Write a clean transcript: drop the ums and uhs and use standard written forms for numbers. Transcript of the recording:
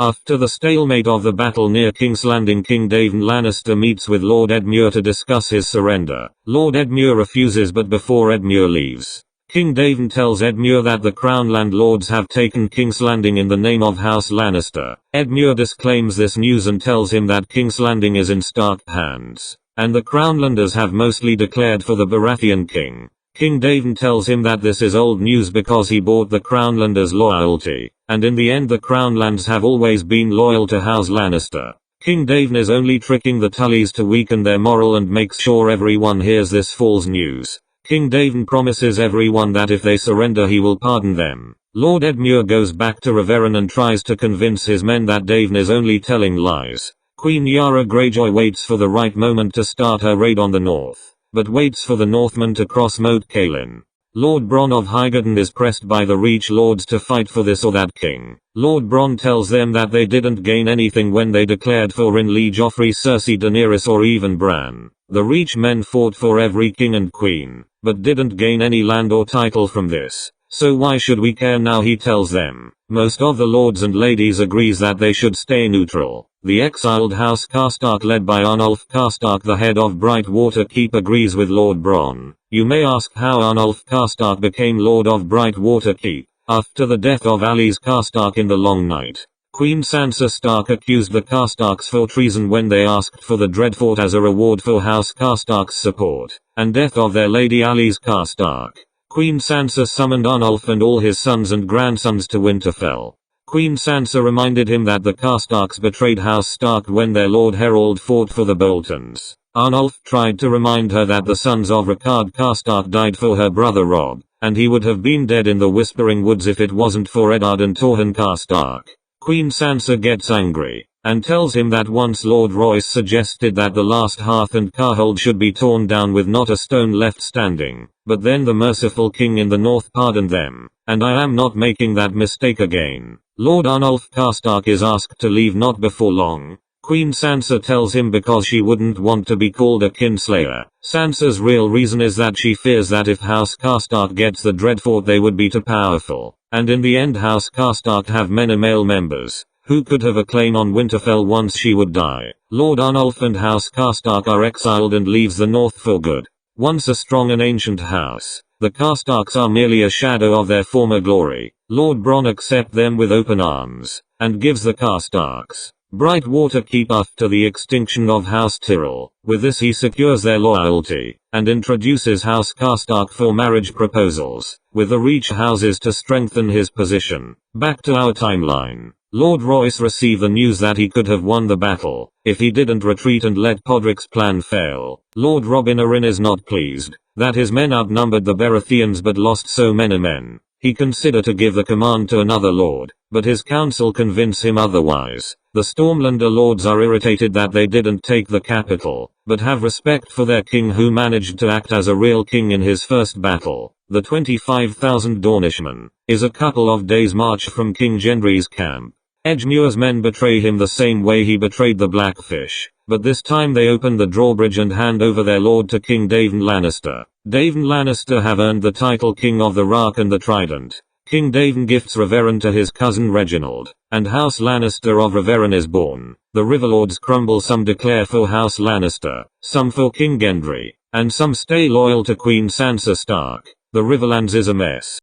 After the stalemate of the battle near King's Landing, King Daven Lannister meets with Lord Edmure to discuss his surrender. Lord Edmure refuses, but before Edmure leaves, King Daven tells Edmure that the Crown landlords have taken King's Landing in the name of House Lannister. Edmure disclaims this news and tells him that King's Landing is in Stark hands, and the Crownlanders have mostly declared for the Baratheon king. King Daven tells him that this is old news because he bought the Crownlanders' loyalty, and in the end the Crownlands have always been loyal to House Lannister. King Daven is only tricking the Tullys to weaken their morale and makes sure everyone hears this false news. King Daven promises everyone that if they surrender he will pardon them. Lord Edmure goes back to Reveron and tries to convince his men that Daven is only telling lies. Queen Yara Greyjoy waits for the right moment to start her raid on the north, but waits for the Northmen to cross Moat Cailin. Lord Bronn of Highgarden is pressed by the Reach Lords to fight for this or that king. Lord Bronn tells them that they didn't gain anything when they declared for Renly, Joffrey, Cersei, Daenerys or even Bran. The Reach men fought for every king and queen, but didn't gain any land or title from this. So why should we care now, he tells them. Most of the lords and ladies agrees that they should stay neutral. The exiled House Karstark led by Arnulf Karstark, the head of Brightwater Keep, agrees with Lord Bronn. You may ask how Arnulf Karstark became Lord of Brightwater Keep. After the death of Alys Karstark in the Long Night, Queen Sansa Stark accused the Karstarks for treason when they asked for the Dreadfort as a reward for House Karstark's support and death of their lady Alys Karstark. Queen Sansa summoned Arnulf and all his sons and grandsons to Winterfell. Queen Sansa reminded him that the Karstarks betrayed House Stark when their Lord Harold fought for the Boltons. Arnulf tried to remind her that the sons of Rickard Karstark died for her brother Robb, and he would have been dead in the Whispering Woods if it wasn't for Eddard and Torrhen Karstark. Queen Sansa gets angry, and tells him that once Lord Royce suggested that the last hearth and carhold should be torn down with not a stone left standing, but then the merciful king in the north pardoned them, and I am not making that mistake again. Lord Arnulf Karstark is asked to leave not before long. Queen Sansa tells him because she wouldn't want to be called a kinslayer. Sansa's real reason is that she fears that if House Karstark gets the Dreadfort they would be too powerful, and in the end House Karstark have many male members who could have a claim on Winterfell once she would die. Lord Arnulf and House Karstark are exiled and leaves the north for good. Once a strong and ancient house, the Karstarks are merely a shadow of their former glory. Lord Bronn accepts them with open arms, and gives the Karstarks Brightwater Keep after the extinction of House Tyrell. With this he secures their loyalty, and introduces House Karstark for marriage proposals, with the Reach houses to strengthen his position. Back to our timeline. Lord Royce received the news that he could have won the battle, if he didn't retreat and let Podrick's plan fail. Lord Robin Arryn is not pleased that his men outnumbered the Baratheons but lost so many men. He considered to give the command to another lord, but his council convince him otherwise. The Stormlander lords are irritated that they didn't take the capital, but have respect for their king who managed to act as a real king in his first battle. The 25,000 Dornishmen is a couple of days' march from King Gendry's camp. Edgemure's men betray him the same way he betrayed the Blackfish, but this time they open the drawbridge and hand over their lord to King Daven Lannister. Daven Lannister have earned the title King of the Rock and the Trident. King Daven gifts Reveron to his cousin Reginald, and House Lannister of Reveron is born. The Riverlords crumble, some declare for House Lannister, some for King Gendry, and some stay loyal to Queen Sansa Stark. The Riverlands is a mess.